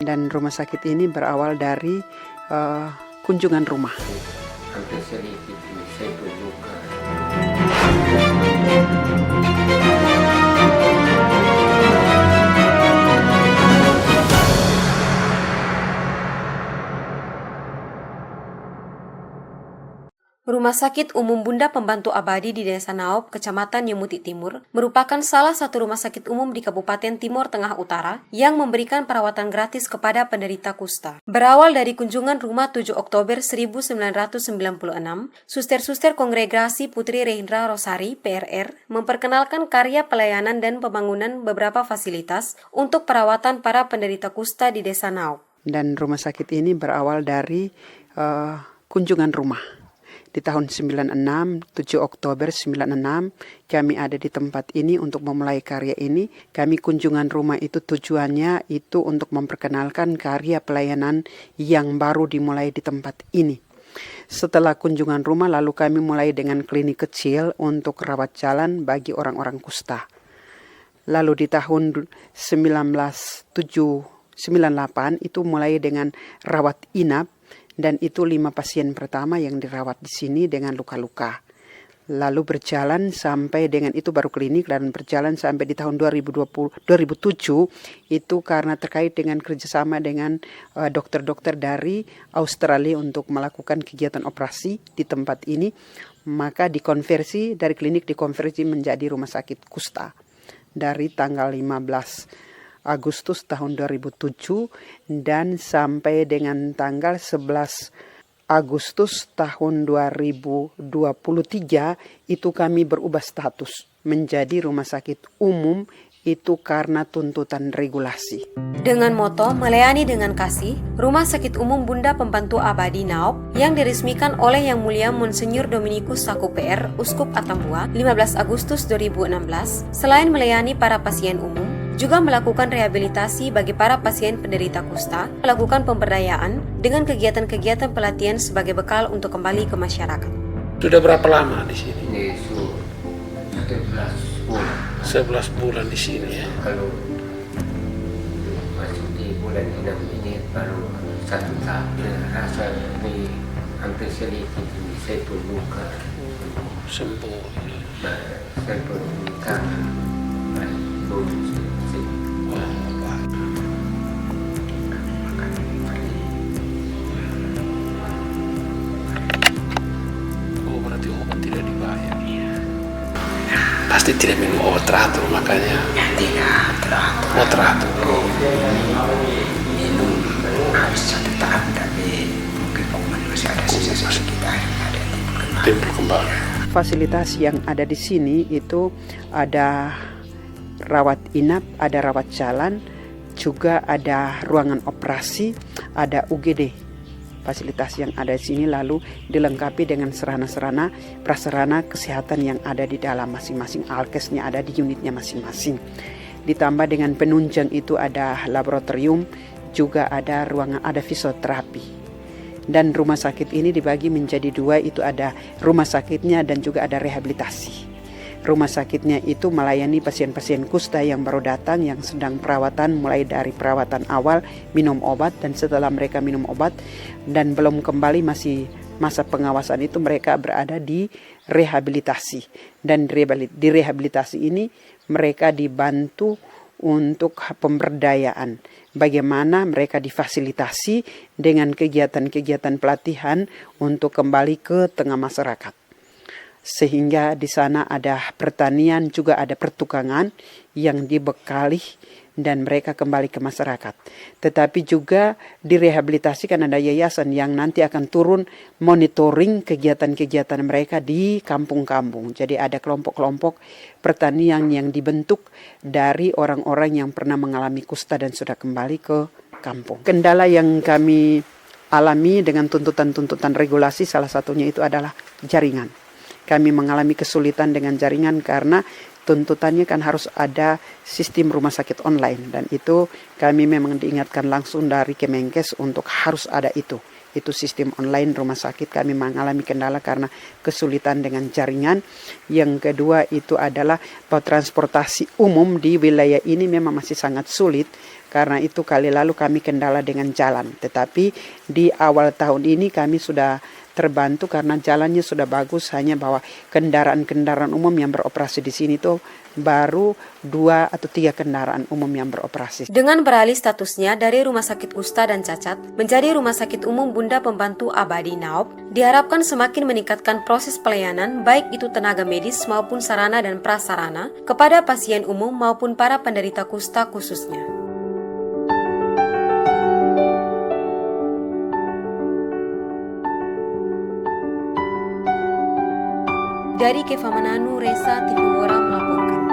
Dan rumah sakit ini berawal dari kunjungan rumah. Hampir sedikit saya tunjukkan. Rumah Sakit Umum Bunda Pembantu Abadi di Desa Naop, Kecamatan Yemuti Timur, merupakan salah satu rumah sakit umum di Kabupaten Timur Tengah Utara yang memberikan perawatan gratis kepada penderita kusta. Berawal dari kunjungan rumah 7 Oktober 1996, suster-suster Kongregasi Putri Rehendra Rosari, PRR, memperkenalkan karya pelayanan dan pembangunan beberapa fasilitas untuk perawatan para penderita kusta di Desa Naop. Dan rumah sakit ini berawal dari kunjungan rumah. Di tahun 96, 7 Oktober 96, kami ada di tempat ini untuk memulai karya ini. Kami kunjungan rumah itu tujuannya itu untuk memperkenalkan karya pelayanan yang baru dimulai di tempat ini. Setelah kunjungan rumah, lalu kami mulai dengan klinik kecil untuk rawat jalan bagi orang-orang kusta. Lalu di tahun 1998 itu mulai dengan rawat inap. Dan itu 5 pasien pertama yang dirawat di sini dengan luka-luka. Lalu berjalan sampai dengan itu baru klinik dan berjalan sampai di tahun 2007 itu karena terkait dengan kerjasama dengan dokter-dokter dari Australia untuk melakukan kegiatan operasi di tempat ini. Maka dikonversi dari klinik dikonversi menjadi rumah sakit kusta dari tanggal 15 Agustus tahun 2007 dan sampai dengan tanggal 11 Agustus tahun 2023 itu kami berubah status menjadi rumah sakit umum itu karena tuntutan regulasi. Dengan moto melayani dengan kasih, Rumah Sakit Umum Bunda Pembantu Abadi Naop yang diresmikan oleh Yang Mulia Monsinyur Dominikus Saku PR, Uskup Atambua, 15 Agustus 2016, selain melayani para pasien umum, juga melakukan rehabilitasi bagi para pasien penderita kusta, melakukan pemberdayaan dengan kegiatan-kegiatan pelatihan sebagai bekal untuk kembali ke masyarakat. Sudah berapa lama di sini? Ini 11 bulan. 11 bulan di sini ya. Kalau masuk di bulan 6 ini baru 1 tahun. Rasa ini hampir sedikit ini saya tunjukkan. Sembuh. Nah, saya tunjukkan. Baik, bonus. Oh, berarti obat tidak dibayar. Pasti tidak minum obat teratur, makanya. Tidak teratur. Oh, teratur. Minum habis 1 tahun, tapi mungkin pengumuman masih ada sisa-sisa sekitar yang ada Timbul kembali. Fasilitas yang ada di sini itu ada rawat inap, ada rawat jalan, juga ada ruangan operasi, ada UGD. Fasilitas yang ada di sini lalu dilengkapi dengan sarana-sarana prasarana kesehatan yang ada di dalam masing-masing. Alkesnya ada di unitnya masing-masing. Ditambah dengan penunjang itu ada laboratorium, juga ada ruangan, ada fisioterapi. Dan rumah sakit ini dibagi menjadi 2, itu ada rumah sakitnya dan juga ada rehabilitasi. Rumah sakitnya itu melayani pasien-pasien kusta yang baru datang, yang sedang perawatan, mulai dari perawatan awal, minum obat, dan setelah mereka minum obat dan belum kembali masih masa pengawasan itu mereka berada di rehabilitasi. Dan di rehabilitasi ini mereka dibantu untuk pemberdayaan. Bagaimana mereka difasilitasi dengan kegiatan-kegiatan pelatihan untuk kembali ke tengah masyarakat. Sehingga di sana ada pertanian, juga ada pertukangan yang dibekali dan mereka kembali ke masyarakat. Tetapi juga direhabilitasikan ada yayasan yang nanti akan turun monitoring kegiatan-kegiatan mereka di kampung-kampung. Jadi ada kelompok-kelompok pertanian yang dibentuk dari orang-orang yang pernah mengalami kusta dan sudah kembali ke kampung. Kendala yang kami alami dengan tuntutan-tuntutan regulasi salah satunya itu adalah jaringan. Kami mengalami kesulitan dengan jaringan karena tuntutannya kan harus ada sistem rumah sakit online. Dan itu kami memang diingatkan langsung dari Kemenkes untuk harus ada itu. itu sistem online rumah sakit kami mengalami kendala karena kesulitan dengan jaringan. Yang kedua itu adalah transportasi umum di wilayah ini memang masih sangat sulit. Karena itu kali lalu kami kendala dengan jalan. Tetapi di awal tahun ini kami sudah terbantu karena jalannya sudah bagus. Hanya bahwa kendaraan-kendaraan umum yang beroperasi di sini itu baru 2 atau 3 kendaraan umum yang beroperasi. Dengan beralih statusnya dari Rumah Sakit Kusta dan Cacat menjadi Rumah Sakit Umum Bunda Pembantu Abadi Naop, diharapkan semakin meningkatkan proses pelayanan baik itu tenaga medis maupun sarana dan prasarana kepada pasien umum maupun para penderita kusta khususnya. Dari Kefa Mananu, Resa TV Wora melaporkan.